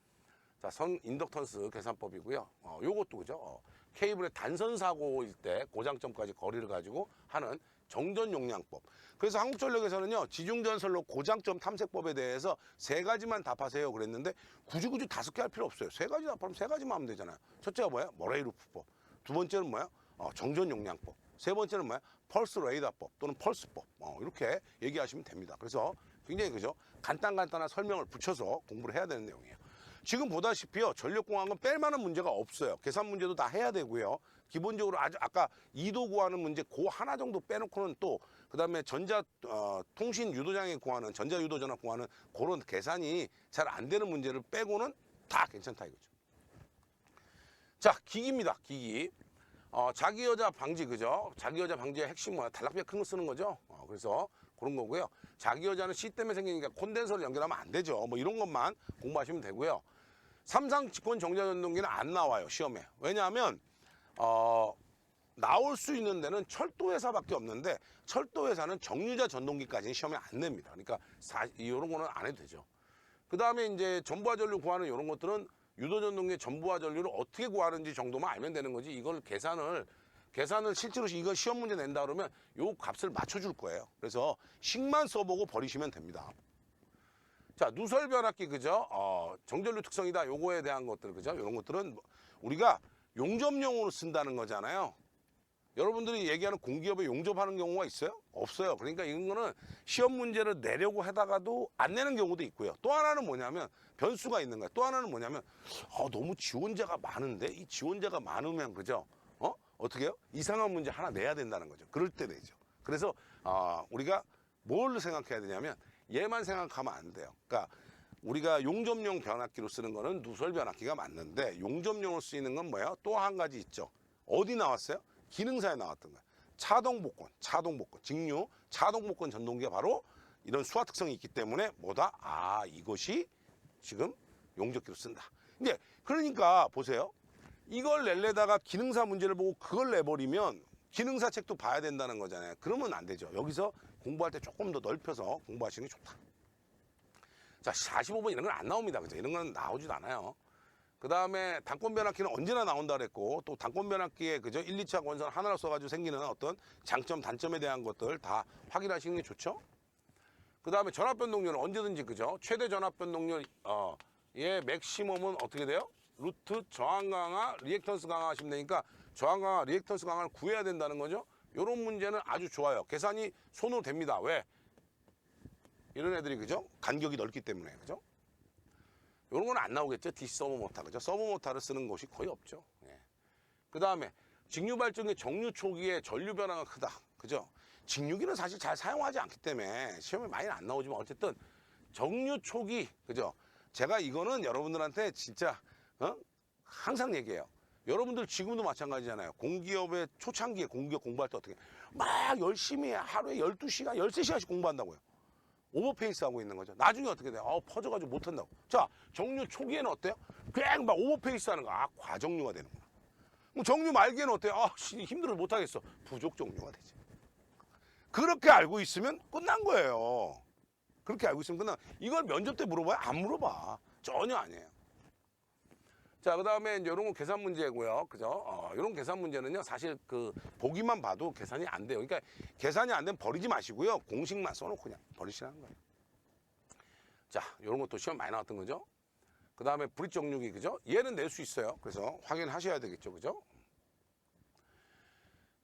A: 자, 선 인덕턴스 계산법이고요. 요것도 그죠? 케이블의 단선 사고일 때 고장점까지 거리를 가지고 하는 정전 용량법. 그래서 한국전력에서는요, 지중전선로 고장점 탐색법에 대해서 3가지만 답하세요 그랬는데 굳이 5개 할 필요 없어요. 3가지 답하면 3가지만 하면 되잖아요. 첫째가 뭐야? 머레이루프법. 두 번째는 뭐야? 정전 용량법. 세 번째는 뭐야? 펄스 레이더법 또는 펄스법. 이렇게 얘기하시면 됩니다. 그래서 굉장히 그죠? 간단한 설명을 붙여서 공부를 해야 되는 내용이에요. 지금 보다시피요, 전력공학은 뺄 만한 문제가 없어요. 계산 문제도 다 해야 되고요. 기본적으로 아까 2도 구하는 문제 그 하나 정도 빼놓고는 또 그다음에 통신 유도장애 구하는 전자유도전압 구하는 그런 계산이 잘 안 되는 문제를 빼고는 다 괜찮다 이거죠. 자, 기기입니다. 기기. 자기여자 방지 그죠? 자기여자 방지의 핵심 뭐야? 단락비가 큰 거 쓰는 거죠. 그래서 그런 거고요. 자기여자는 C 때문에 생기니까 콘덴서를 연결하면 안 되죠. 뭐 이런 것만 공부하시면 되고요. 삼상 직권 정자전동기는 안 나와요 시험에. 왜냐하면 나올 수 있는 데는 철도회사밖에 없는데 철도회사는 정유자 전동기까지는 시험에 안 냅니다. 그러니까 이런 거는 안 해도 되죠. 그 다음에 이제 전부하 전류 구하는 이런 것들은 유도전동기 전부하 전류를 어떻게 구하는지 정도만 알면 되는 거지 이걸 계산을 계산을 실제로 이거 시험 문제 낸다 그러면 요 값을 맞춰줄 거예요. 그래서 식만 써보고 버리시면 됩니다. 자, 누설 변압기 그죠? 정전류 특성이다. 요거에 대한 것들 그죠? 이런 것들은 우리가 용접용으로 쓴다는 거잖아요. 여러분들이 얘기하는 공기업에 용접하는 경우가 있어요? 없어요. 그러니까 이런 거는 시험 문제를 내려고 하다가도 안 내는 경우도 있고요. 또 하나는 뭐냐면 변수가 있는 거예요. 또 하나는 뭐냐면 너무 지원자가 많은데 이 지원자가 많으면 그죠? 어떻게 해요? 이상한 문제 하나 내야 된다는 거죠. 그럴 때 내죠. 그래서 우리가 뭘 생각해야 되냐면 얘만 생각하면 안 돼요. 그러니까 우리가 용접용 변압기로 쓰는 거는 누설 변압기가 맞는데 용접용으로 쓰이는 건 뭐예요? 또 한 가지 있죠. 어디 나왔어요? 기능사에 나왔던 거예요. 차동복권, 직류, 차동복권 전동기가 바로 이런 수화 특성이 있기 때문에 뭐다? 이것이 지금 용접기로 쓴다. 이제 그러니까 보세요. 이걸 낼래다가 기능사 문제를 보고 그걸 내버리면 기능사 책도 봐야 된다는 거잖아요. 그러면 안 되죠. 여기서 공부할 때 조금 더 넓혀서 공부하시는 게 좋다. 자, 45번 이런 건 안 나옵니다. 그죠? 이런 건 나오지도 않아요. 그 다음에 단권 변압기는 언제나 나온다 그랬고 또 단권 변압기에 그죠? 1, 2차 권선 하나로 써가지고 생기는 어떤 장점, 단점에 대한 것들 다 확인하시는 게 좋죠. 그 다음에 전압 변동률은 언제든지 그죠? 최대 전압 변동률 얘 맥시멈은 어떻게 돼요? 루트 저항 강화, 리액턴스 강화 하시면 되니까 저항 강화, 리액턴스 강화를 구해야 된다는 거죠. 이런 문제는 아주 좋아요. 계산이 손으로 됩니다. 왜? 이런 애들이 그죠? 간격이 넓기 때문에 그죠? 이런 건 안 나오겠죠. DC 서버 모터 그죠? 서버 모터를 쓰는 곳이 거의 없죠. 예. 그 다음에 직류 발전기 정류 초기에 전류 변화가 크다. 그죠? 직류기는 사실 잘 사용하지 않기 때문에 시험에 많이 안 나오지만 어쨌든 정류 초기 그죠? 제가 이거는 여러분들한테 진짜 항상 얘기해요. 여러분들 지금도 마찬가지잖아요. 공기업의 초창기에 공기업 공부할 때 어떻게 막 열심히 하루에 12시간, 13시간씩 공부한다고요. 오버페이스 하고 있는 거죠. 나중에 어떻게 돼요? 퍼져가지고 못한다고. 자, 정류 초기에는 어때요? 그냥 막 오버페이스 하는 거. 과정류가 되는구나. 그럼 정류 말기에는 어때요? 힘들어서 못하겠어. 부족 정류가 되지. 그렇게 알고 있으면 끝난 거예요. 그렇게 알고 있으면 끝난 거예요. 이걸 면접 때 물어봐요? 안 물어봐. 전혀 아니에요. 자, 그 다음에 이제 이런 건 계산 문제고요. 그죠? 이런 계산 문제는요, 사실 보기만 봐도 계산이 안 돼요. 그러니까 계산이 안 되면 버리지 마시고요. 공식만 써놓고 그냥 버리시라는 거예요. 자, 이런 것도 시험 많이 나왔던 거죠. 그 다음에 브릿 정류기, 그죠? 얘는 낼 수 있어요. 그래서 확인하셔야 되겠죠. 그죠?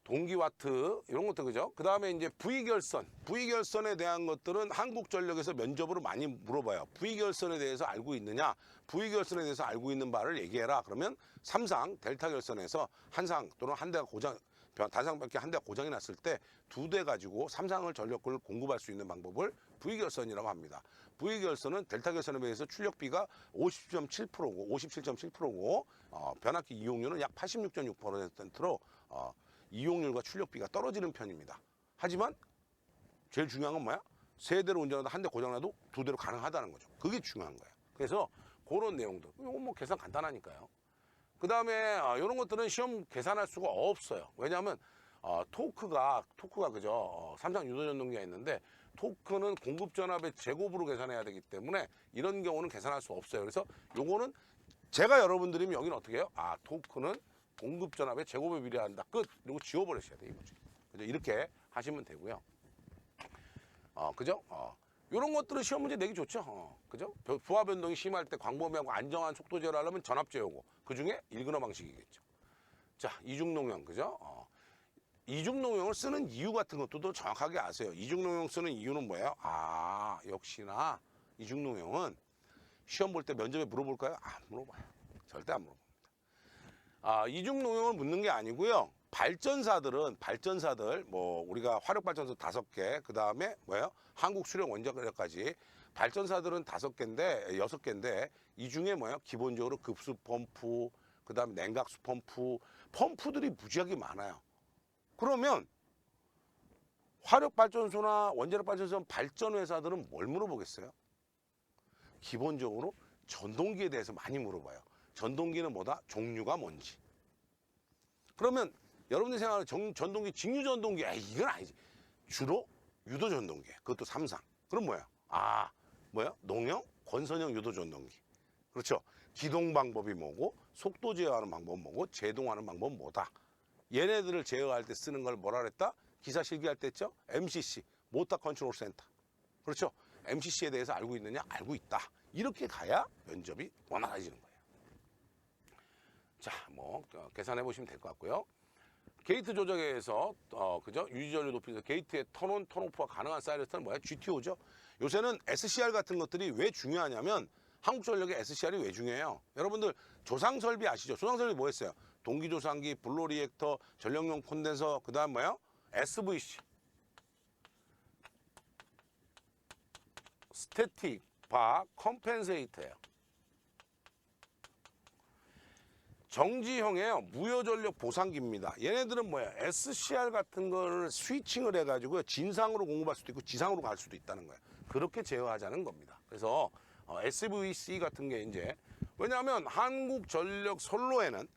A: 동기와트 이런 것도 그죠? 그 다음에 이제 V결선에 대한 것들은 한국전력에서 면접으로 많이 물어봐요. V결선에 대해서 알고 있느냐? V결선에 대해서 알고 있는 바를 얘기해라. 그러면 삼상 델타결선에서 한상 또는 한 대가 단상밖에 한 대가 고장이 났을 때 2대 가지고 삼상을 전력을 공급할 수 있는 방법을 V결선이라고 합니다. V결선은 델타결선에 비해서 출력비가 57.7%고 변압기 이용률은 약 86.6%로 이용률과 출력비가 떨어지는 편입니다. 하지만 제일 중요한 건 뭐야? 3대로 운전하다 한 대 고장나도 2대로 가능하다는 거죠. 그게 중요한 거예요. 그래서 그런 내용들. 이건 뭐 계산 간단하니까요. 그 다음에 이런 것들은 시험 계산할 수가 없어요. 왜냐하면 토크가 그죠? 삼상 유도전동기가 있는데 토크는 공급전압의 제곱으로 계산해야 되기 때문에 이런 경우는 계산할 수 없어요. 그래서 요거는 제가 여러분들이면 여기는 어떻게 해요? 토크는 공급전압의 제곱에 비례한다. 끝. 그리고 지워버리셔야 돼요. 이거죠. 그죠? 이렇게 하시면 되고요. 그죠? 이런 것들은 시험 문제 내기 좋죠. 그죠? 부하 변동이 심할 때 광범위하고 안정한 속도 제어를 하려면 전압 제어고 그 중에 1근호 방식이겠죠. 자, 이중농형. 그죠? 이중농형을 쓰는 이유 같은 것도 정확하게 아세요. 이중농형 쓰는 이유는 뭐예요? 역시나 이중농형은 시험 볼 때 면접에 물어볼까요? 안 물어봐요. 절대 안 물어봅니다. 이중농형을 묻는 게 아니고요. 발전사들 뭐 우리가 화력발전소 5개 그 다음에 뭐예요? 한국수력 원자력까지 발전사들은 5개인데 6개인데 이 중에 뭐예요? 기본적으로 급수 펌프 그 다음에 냉각수 펌프들이 무지하게 많아요. 그러면 화력발전소나 원자력발전소 발전회사들은 뭘 물어보겠어요? 기본적으로 전동기에 대해서 많이 물어봐요. 전동기는 뭐다? 종류가 뭔지. 그러면 여러분들이 생각하는 전동기, 직류 전동기, 이건 아니지. 주로 유도 전동기. 그것도 삼상. 그럼 뭐야? 농형, 권선형 유도 전동기. 그렇죠. 기동 방법이 뭐고, 속도 제어하는 방법은 뭐고, 제동하는 방법은 뭐다. 얘네들을 제어할 때 쓰는 걸 뭐라 그랬다? 기사 실기할 때 했죠? MCC, 모터 컨트롤 센터. 그렇죠? MCC에 대해서 알고 있느냐? 알고 있다. 이렇게 가야 면접이 원활해지는 거예요. 자, 뭐 계산해 보시면 될 것 같고요. 게이트 조정에서 그죠? 유지전류 높이에서 게이트의 턴온, 턴오프가 가능한 사이렌스는 뭐야? GTO죠. 요새는 SCR 같은 것들이 왜 중요하냐면 한국전력의 SCR이 왜 중요해요? 여러분들 조상설비 아시죠? 조상설비 뭐 했어요? 동기조상기, 블로리액터, 전력용 콘덴서, 그 다음 뭐예요? SVC. 스태틱 바 컴펜세이터예요. 정지형이에요. 무효전력 보상기입니다. 얘네들은 뭐야? SCR 같은 거를 스위칭을 해가지고 진상으로 공급할 수도 있고 지상으로 갈 수도 있다는 거예요. 그렇게 제어하자는 겁니다. 그래서 SVC 같은 게 이제 왜냐하면 한국전력 선로에는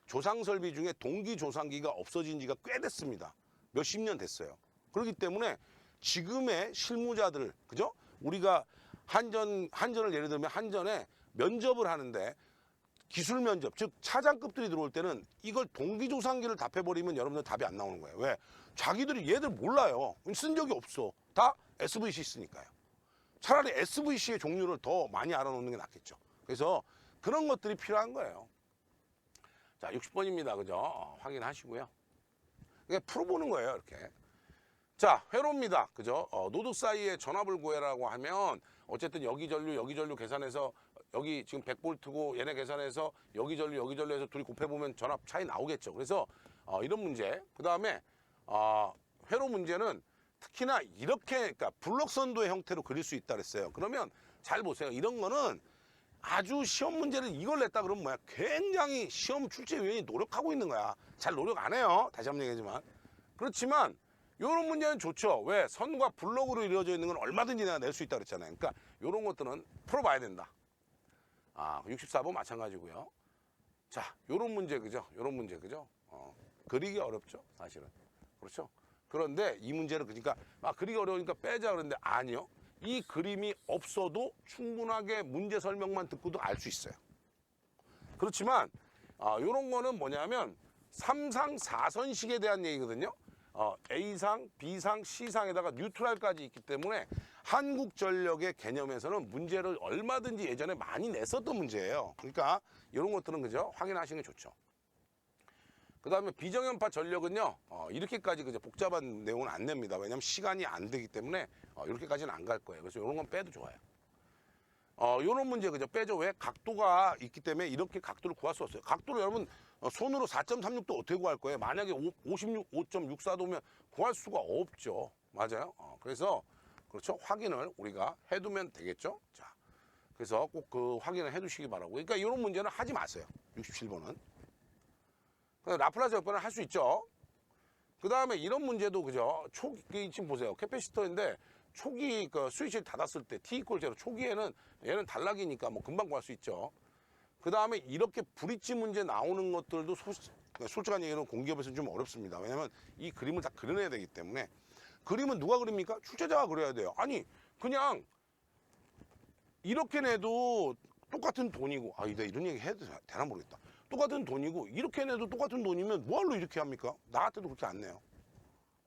A: 조상 설비 중에 동기 조상기가 없어진 지가 꽤 됐습니다. 몇십 년 됐어요. 그렇기 때문에 지금의 실무자들, 그죠? 우리가 한전을 예를 들면 한전에 면접을 하는데 기술 면접, 즉 차장급들이 들어올 때는 이걸 동기조상기를 답해버리면 여러분들 답이 안 나오는 거예요. 왜? 자기들이 얘들 몰라요. 쓴 적이 없어. 다 SVC 쓰니까요. 차라리 SVC의 종류를 더 많이 알아놓는 게 낫겠죠. 그래서 그런 것들이 필요한 거예요. 자, 60번입니다. 그죠? 확인하시고요. 그냥 풀어보는 거예요. 이렇게. 자, 회로입니다. 그죠? 노드 사이에 전압을 구해라고 하면 어쨌든 여기 전류 계산해서 여기 지금 100볼트고 얘네 계산해서 여기 전류 해서 둘이 곱해보면 전압 차이 나오겠죠. 그래서 이런 문제. 그 다음에 회로 문제는 특히나 이렇게 그러니까 블록선도의 형태로 그릴 수 있다 그랬어요. 그러면 잘 보세요. 이런 거는 아주 시험 문제를 이걸 냈다 그러면 뭐야? 굉장히 시험 출제위원이 노력하고 있는 거야. 잘 노력 안 해요. 다시 한번 얘기하지만. 그렇지만 이런 문제는 좋죠. 왜? 선과 블록으로 이루어져 있는 건 얼마든지 내가 낼 수 있다 그랬잖아요. 그러니까 이런 것들은 풀어봐야 된다. 64번 마찬가지고요. 자, 요런 문제 그죠? 요런 문제 그죠? 그리기 어렵죠, 사실은. 그렇죠? 그런데 이 문제를 그러니까 그리기 어려우니까 빼자 그러는데 아니요. 이 그림이 없어도 충분하게 문제 설명만 듣고도 알 수 있어요. 그렇지만 요런 거는 뭐냐면 3상 4선식에 대한 얘기거든요. A상, B상, C상에다가 뉴트럴까지 있기 때문에 한국전력의 개념에서는 문제를 얼마든지 예전에 많이 냈었던 문제예요. 그러니까 이런 것들은 그죠? 확인하시는 게 좋죠. 그 다음에 비정연파 전력은요, 이렇게까지 그죠? 복잡한 내용은 안 냅니다. 왜냐하면 시간이 안 되기 때문에 이렇게까지는 안 갈 거예요. 그래서 이런 건 빼도 좋아요. 이런 문제 그죠? 빼죠. 왜? 각도가 있기 때문에 이렇게 각도를 구할 수 없어요. 각도를 여러분 손으로 4.36도 어떻게 구할 거예요? 만약에 5.64도면 구할 수가 없죠. 맞아요. 그래서 그렇죠. 확인을 우리가 해두면 되겠죠. 자, 그래서 꼭 그 확인을 해두시기 바라고. 그러니까 이런 문제는 하지 마세요. 67번은. 라플라스 역변을 할 수 있죠. 그 다음에 이런 문제도 그죠. 초기 지금 보세요. 캐패시터인데 초기 그 스위치를 닫았을 때 T 이퀄 제로 초기에는 얘는 단락이니까 뭐 금방 구할 수 있죠. 그 다음에 이렇게 브릿지 문제 나오는 것들도 솔직한 얘기는 공기업에서는 좀 어렵습니다. 왜냐하면 이 그림을 다 그려내야 되기 때문에. 그림은 누가 그립니까? 출제자가 그려야 돼요. 아니 그냥 이렇게 내도 똑같은 돈이고 내가 이런 얘기 해도 되나 모르겠다. 똑같은 돈이고 이렇게 내도 똑같은 돈이면 뭐하러 이렇게 합니까? 나 같아도 그렇게 안 내요.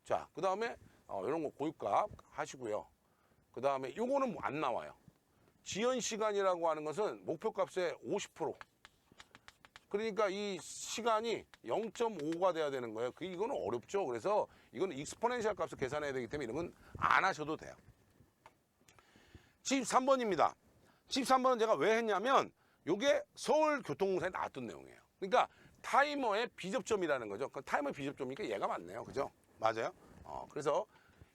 A: 자, 그 다음에 이런 거 고유값 하시고요. 그 다음에 요거는 안 나와요. 지연 시간이라고 하는 것은 목표값의 50%. 그러니까 이 시간이 0.5가 돼야 되는 거예요. 이거는 어렵죠. 그래서 이거는 익스포넨셜 값을 계산해야 되기 때문에 이런 건 안 하셔도 돼요. 73번입니다. 73번은 제가 왜 했냐면 요게 서울교통공사에 나왔던 내용이에요. 그러니까 타이머의 비접점이라는 거죠. 그 타이머의 비접점이니까 얘가 맞네요. 그죠? 맞아요? 그래서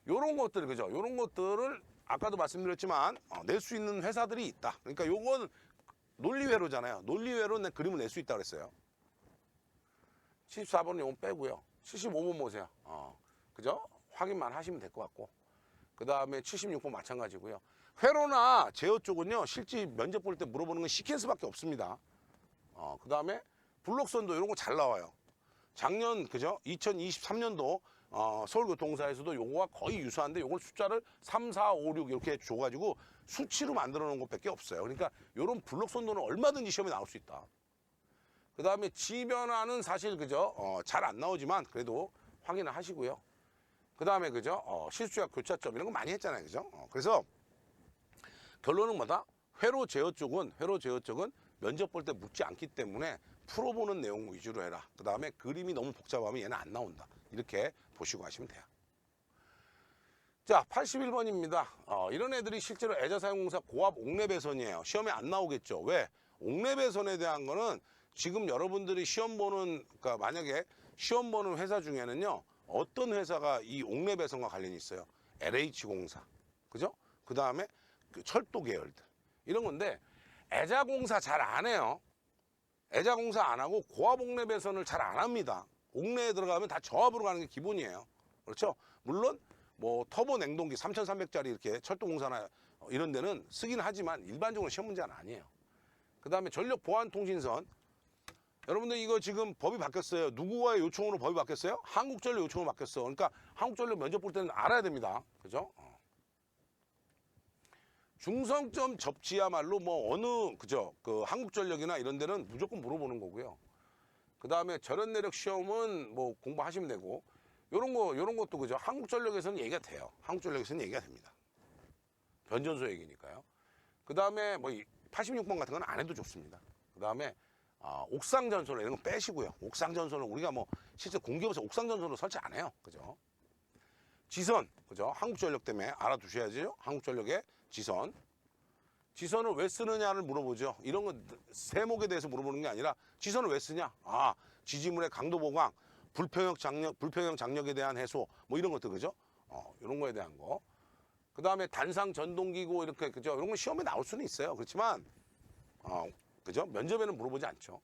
A: 요런 것들, 그죠? 요런 것들을 아까도 말씀드렸지만 낼 수 있는 회사들이 있다. 그러니까 요건 논리회로잖아요. 논리회로 내 그림을 낼 수 있다고 그랬어요. 74번은 요건 빼고요. 75번 보세요. 그죠? 확인만 하시면 될 것 같고. 그 다음에 76번 마찬가지고요. 회로나 제어 쪽은요, 실제 면접 볼 때 물어보는 건 시퀀스밖에 없습니다. 그 다음에 블록선도 이런 거 잘 나와요. 작년, 그죠? 2023년도 서울교통공사에서도 요거와 거의 유사한데 요걸 숫자를 3, 4, 5, 6 이렇게 줘가지고 수치로 만들어 놓은 것밖에 없어요. 그러니까 요런 블록선도는 얼마든지 시험에 나올 수 있다. 그 다음에 지변화는 사실 그죠? 잘 안 나오지만 그래도 확인을 하시고요. 그 다음에 그죠? 실수약 교차점 이런 거 많이 했잖아요. 그죠? 그래서 결론은 뭐다? 회로 제어 쪽은 면접 볼 때 묻지 않기 때문에 풀어보는 내용 위주로 해라. 그 다음에 그림이 너무 복잡하면 얘는 안 나온다. 이렇게 보시고 하시면 돼요. 자, 81번입니다. 이런 애들이 실제로 애자사용공사 고압 옥내배선이에요. 시험에 안 나오겠죠. 왜? 옥내배선에 대한 거는 지금 여러분들이 시험 보는, 그러니까 만약에 시험 보는 회사 중에는요, 어떤 회사가 이 옥내배선과 관련이 있어요? LH공사. 그죠? 그 다음에 그 철도 계열들. 이런 건데, 애자공사 잘 안 해요. 애자공사 안 하고 고압 옥내배선을 잘 안 합니다. 옥내에 들어가면 다 저압으로 가는 게 기본이에요. 그렇죠? 물론 뭐 터보 냉동기 3,300짜리 이렇게 철도공사나 이런 데는 쓰긴 하지만 일반적으로 시험 문제는 아니에요. 그 다음에 전력 보안 통신선. 여러분들 이거 지금 법이 바뀌었어요. 누구와의 요청으로 법이 바뀌었어요? 한국전력 요청으로 바뀌었어. 그러니까 한국전력 면접 볼 때는 알아야 됩니다. 그죠? 중성점 접지야말로 뭐 어느 그죠? 그 한국전력이나 이런 데는 무조건 물어보는 거고요. 그 다음에 절연내력 시험은 뭐 공부하시면 되고 요런 것도 그죠? 한국전력에서는 얘기가 돼요. 한국전력에서는 얘기가 됩니다. 변전소 얘기니까요. 그 다음에 뭐 86번 같은 건 안 해도 좋습니다. 그 다음에 옥상전선로 이런 거 빼시고요. 옥상전선을 우리가 뭐 실제 공기업에서 옥상전선로 설치 안 해요. 그죠? 지선, 그죠? 한국전력 때문에 알아두셔야죠. 한국전력의 지선. 지선을 왜 쓰느냐를 물어보죠. 이런 건 세목에 대해서 물어보는 게 아니라 지선을 왜 쓰냐? 지지물의 강도 보강, 불평형 장력에 대한 해소, 뭐 이런 것들, 그죠? 이런 거에 대한 거. 그 다음에 단상 전동기구 이렇게, 그죠? 이런 건 시험에 나올 수는 있어요. 그렇지만, 그죠? 면접에는 물어보지 않죠.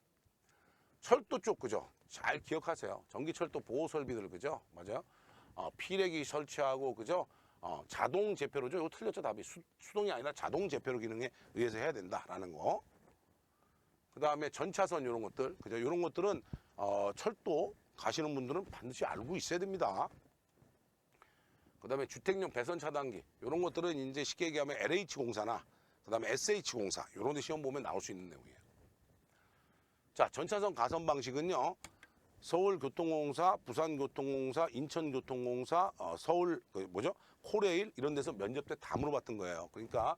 A: 철도 쪽, 그죠? 잘 기억하세요. 전기철도 보호 설비들, 그죠? 맞아요? 피레기 설치하고, 그죠? 자동 제폐로죠. 이거 틀렸죠, 답이. 수동이 아니라 자동 제폐로 기능에 의해서 해야 된다라는 거. 그 다음에 전차선 이런 것들, 그죠? 이런 것들은 철도 가시는 분들은 반드시 알고 있어야 됩니다. 그 다음에 주택용 배선 차단기 이런 것들은 이제 쉽게 얘기하면 LH공사나 그 다음에 SH공사 이런 데 시험 보면 나올 수 있는 내용이에요. 자, 전차선 가선 방식은요. 서울교통공사, 부산교통공사, 인천교통공사, 서울 코레일 이런 데서 면접 때 다 물어봤던 거예요. 그러니까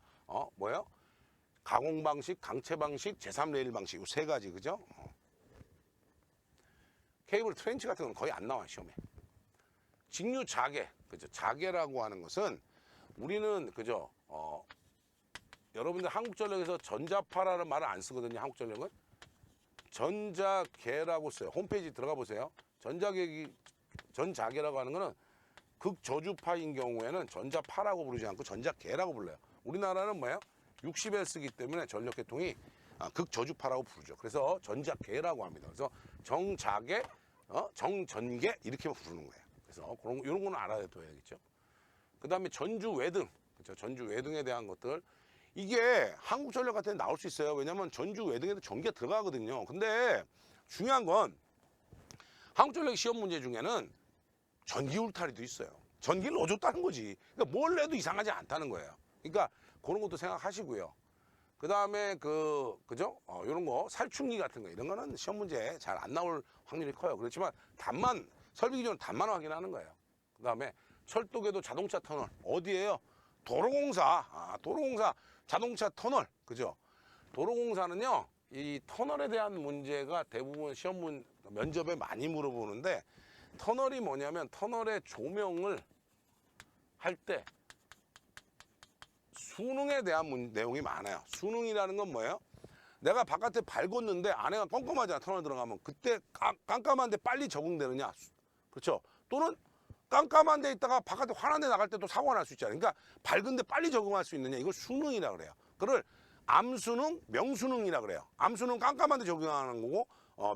A: 뭐예요? 가공 방식, 강체 방식, 제3레일 방식 이 세 가지, 그죠? 케이블 트렌치 같은 건 거의 안 나와요, 시험에. 직류 자개, 그죠? 자개라고 하는 것은 우리는 그죠? 여러분들 한국전력에서 전자파라는 말을 안 쓰거든요. 한국전력은 전자개라고 써요. 홈페이지 들어가 보세요. 전자개라고 하는 거는 극저주파인 경우에는 전자파라고 부르지 않고 전자개라고 불러요. 우리나라는 뭐예요? 60Hz이기 때문에 전력계통이 극저주파라고 부르죠. 그래서 전자개라고 합니다. 그래서 정자개, 정전개 이렇게 부르는 거예요. 그래서 이런 거는 알아둬야겠죠. 그 다음에 전주 외등, 그렇죠? 전주 외등에 대한 것들. 이게 한국전력 같은 데 나올 수 있어요. 왜냐면 전주 외등에도 전기가 들어가거든요. 근데 중요한 건 한국전력 시험 문제 중에는 전기 울타리도 있어요. 전기를 넣어줬다는 거지. 그러니까 뭘 내도 이상하지 않다는 거예요. 그러니까 그런 것도 생각하시고요. 그 다음에 그죠? 이런 거 살충기 같은 거 이런 거는 시험 문제 잘 안 나올 확률이 커요. 그렇지만 답만 설비 기준으로 답만 확인하는 거예요. 그 다음에 철도궤도 자동차 터널 어디예요? 도로공사. 도로공사 자동차 터널, 그죠? 도로공사는요, 이 터널에 대한 문제가 대부분 시험 면접에 많이 물어보는데, 터널이 뭐냐면 터널의 조명을 할 때 수능에 대한 내용이 많아요. 수능이라는 건 뭐예요? 내가 바깥에 밝았는데 안에가 깜깜하잖아. 터널 들어가면 그때 깜깜한데 빨리 적응되느냐? 그렇죠? 또는 깜깜한 데 있다가 바깥에 환한 데 나갈 때 또 사고가 날 수 있잖아요. 그러니까 밝은데 빨리 적응할 수 있느냐? 이걸 수능이라 그래요. 그걸 암수능, 명수능이라 그래요. 암수능 깜깜한 데 적용하는 거고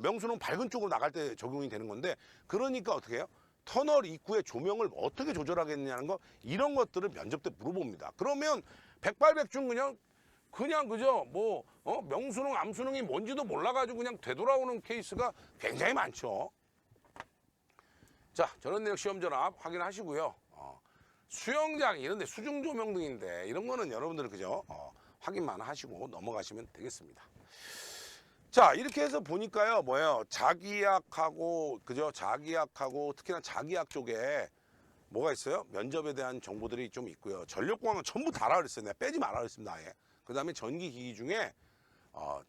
A: 명수능 밝은 쪽으로 나갈 때 적용이 되는 건데, 그러니까 어떻게 해요? 터널 입구의 조명을 어떻게 조절하겠느냐는 거, 이런 것들을 면접 때 물어봅니다. 그러면 백발백중 그냥 그죠? 뭐 명수능, 암수능이 뭔지도 몰라가지고 그냥 되돌아오는 케이스가 굉장히 많죠. 자, 전원내력 시험 전압 확인하시고요. 수영장 이런 데 수중 조명 등인데 이런 거는 여러분들 그죠? 확인만 하시고 넘어가시면 되겠습니다. 자, 이렇게 해서 보니까요, 뭐예요? 자기약하고, 그죠? 자기약하고, 특히나 자기약 쪽에 뭐가 있어요? 면접에 대한 정보들이 좀 있고요. 전력공학은 전부 다라 그랬어요. 내가 빼지 말라 그랬습니다. 아예. 그 다음에 전기기기 중에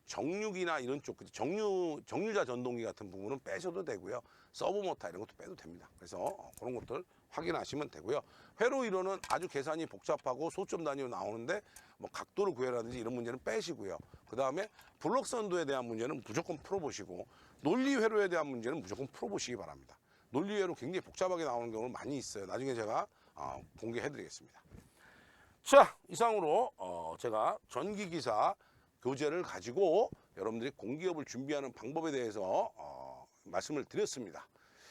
A: 정류기나 이런 쪽, 정류자 전동기 같은 부분은 빼셔도 되고요. 서브모터 이런 것도 빼도 됩니다. 그래서 그런 것들 확인하시면 되고요. 회로 이론은 아주 계산이 복잡하고 소점 단위로 나오는데 뭐 각도를 구해라든지 이런 문제는 빼시고요. 그 다음에 블록선도에 대한 문제는 무조건 풀어보시고 논리 회로에 대한 문제는 무조건 풀어보시기 바랍니다. 논리 회로 굉장히 복잡하게 나오는 경우는 많이 있어요. 나중에 제가 공개해드리겠습니다. 자, 이상으로 제가 전기기사 교재를 가지고 여러분들이 공기업을 준비하는 방법에 대해서 말씀을 드렸습니다.